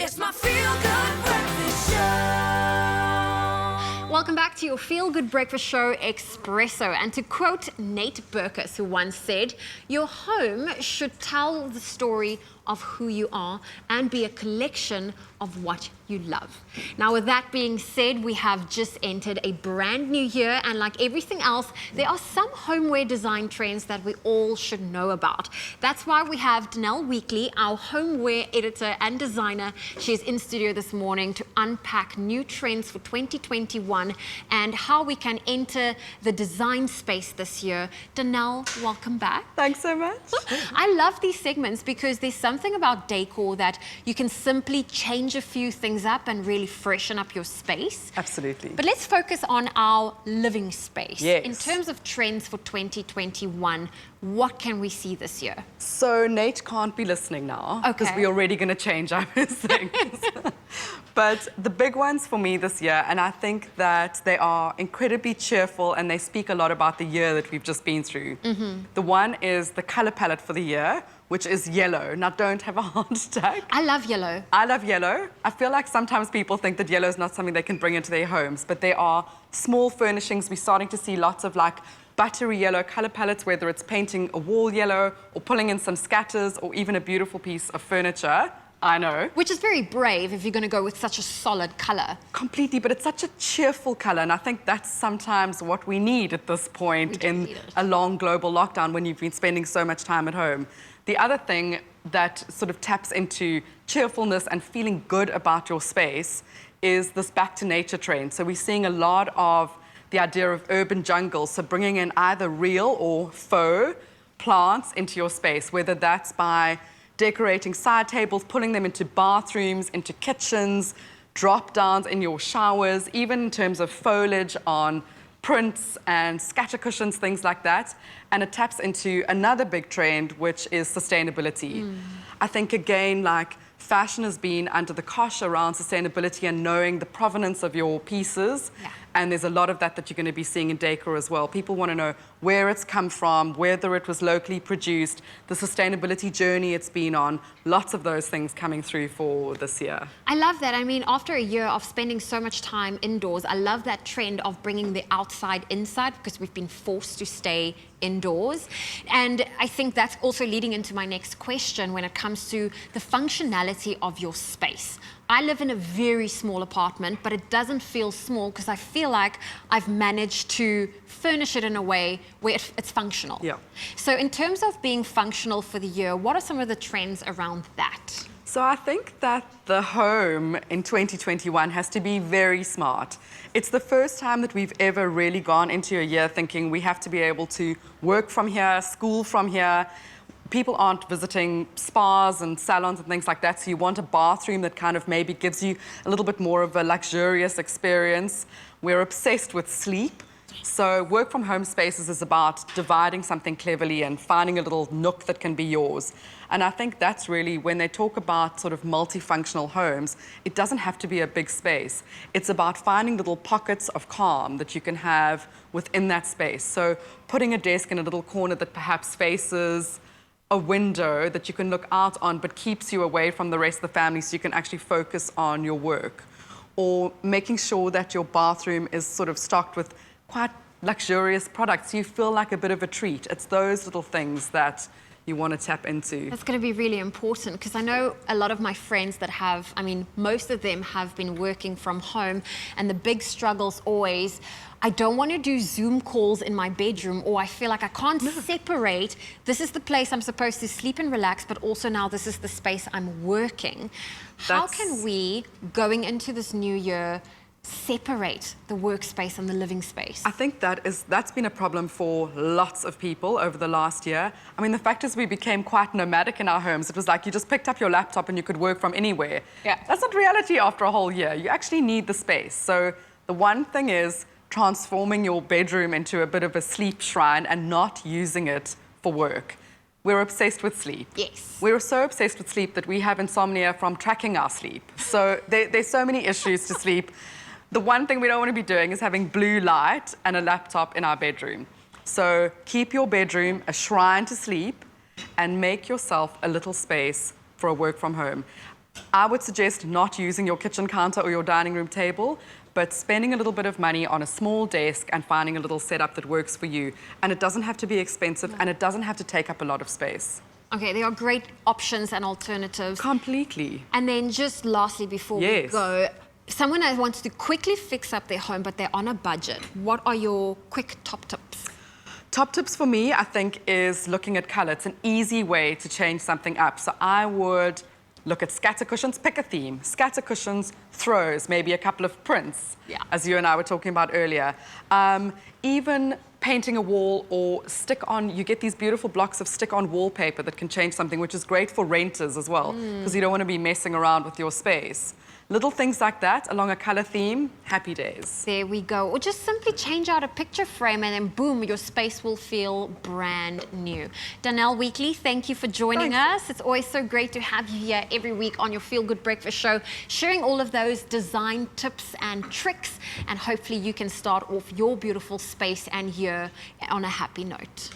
It's my feel-good breakfast show. Welcome back to your feel-good breakfast show, Expresso. And to quote Nate Berkus, who once said, "Your home should tell the story of who you are and be a collection of what you love." Now, with that being said, we have just entered a brand new year, and like everything else, there are some homeware design trends that we all should know about. That's why we have Danelle Weekly, our homeware editor and designer. She's in studio this morning to unpack new trends for 2021 and how we can enter the design space this year. Danelle, welcome back. Thanks so much. I love these segments because there's something about decor that you can simply change a few things up and really freshen up your space. Absolutely. But let's focus on our living space. Yes. In terms of trends for 2021, what can we see this year? So Nate can't be listening now because Okay. we're already going to change up his things. But the big ones for me this year, and I think that they are incredibly cheerful and they speak a lot about the year that we've just been through. The one is the color palette for the year, which is yellow. Now, don't have a heart attack. I love yellow. I love yellow. I feel like sometimes people think that yellow is not something they can bring into their homes, but there are small furnishings. We're starting to see lots of like buttery yellow color palettes, whether it's painting a wall yellow or pulling in some scatters or even a beautiful piece of furniture. I know. Which is very brave if you're going to go with such a solid color. Completely, but it's such a cheerful color, and I think that's sometimes what we need at this point in need it. a long global lockdown when you've been spending so much time at home. The other thing that sort of taps into cheerfulness and feeling good about your space is this back to nature trend. So we're seeing a lot of the idea of urban jungles, so bringing in either real or faux plants into your space, whether that's by decorating side tables, pulling them into bathrooms, into kitchens, drop downs in your showers, even in terms of foliage on prints and scatter cushions, things like that. And it taps into another big trend, which is sustainability. I think, again, like fashion has been under the cosh around sustainability and knowing the provenance of your pieces. Yeah. And there's a lot of that you're going to be seeing in decor as well. People want to know where it's come from, whether it was locally produced, the sustainability journey it's been on. Lots of those things coming through for this year. I love that. I mean, after a year of spending so much time indoors, I love that trend of bringing the outside inside because we've been forced to stay indoors. And I think that's also leading into my next question when it comes to the functionality of your space. I live in a very small apartment, but it doesn't feel small because I feel like I've managed to furnish it in a way where it's functional. Yeah. So in terms of being functional for the year, what are some of the trends around that? So I think that the home in 2021 has to be very smart. It's the first time that we've ever really gone into a year thinking we have to be able to work from here, school from here. People aren't visiting spas and salons and things like that, so you want a bathroom that kind of maybe gives you a little bit more of a luxurious experience. We're obsessed with sleep. So work from home spaces is about dividing something cleverly and finding a little nook that can be yours. And I think that's really when they talk about sort of multifunctional homes, it doesn't have to be a big space. It's about finding little pockets of calm that you can have within that space. So putting a desk in a little corner that perhaps faces a window that you can look out on but keeps you away from the rest of the family so you can actually focus on your work. Or making sure that your bathroom is sort of stocked with quite luxurious products so you feel like a bit of a treat. It's those little things that you want to tap into. That's going to be really important because I know a lot of my friends that have, I mean, most of them have been working from home, and the big struggle's always, I don't want to do Zoom calls in my bedroom, or I feel like I can't separate. This is the place I'm supposed to sleep and relax, but also now this is the space I'm working. How can we, going into this new year, separate the workspace and the living space? I think that's been a problem for lots of people over the last year. I mean, the fact is we became quite nomadic in our homes. It was like you just picked up your laptop and you could work from anywhere. Yeah. That's not reality after a whole year. You actually need the space. So the one thing is transforming your bedroom into a bit of a sleep shrine and not using it for work. We're obsessed with sleep. Yes. We're so obsessed with sleep that we have insomnia from tracking our sleep. So there's so many issues to sleep. The one thing we don't want to be doing is having blue light and a laptop in our bedroom. So keep your bedroom a shrine to sleep and make yourself a little space for a work from home. I would suggest not using your kitchen counter or your dining room table, but spending a little bit of money on a small desk and finding a little setup that works for you. And it doesn't have to be expensive, and it doesn't have to take up a lot of space. Okay, there are great options and alternatives. Completely. And then just lastly, before we Yes. go, someone that wants to quickly fix up their home, but they're on a budget. What are your quick top tips? Top tips for me, I think, is looking at color. It's an easy way to change something up. So I would look at scatter cushions, pick a theme. Scatter cushions, throws, maybe a couple of prints, as you and I were talking about earlier. Even painting a wall or you get these beautiful blocks of stick-on wallpaper that can change something, which is great for renters as well, because you don't want to be messing around with your space. Little things like that, along a color theme, happy days. There we go. Or just simply change out a picture frame and then boom, your space will feel brand new. Danielle Weekly, thank you for joining us. It's always so great to have you here every week on your Feel Good Breakfast Show, sharing all of those design tips and tricks, and hopefully you can start off your beautiful space and year on a happy note.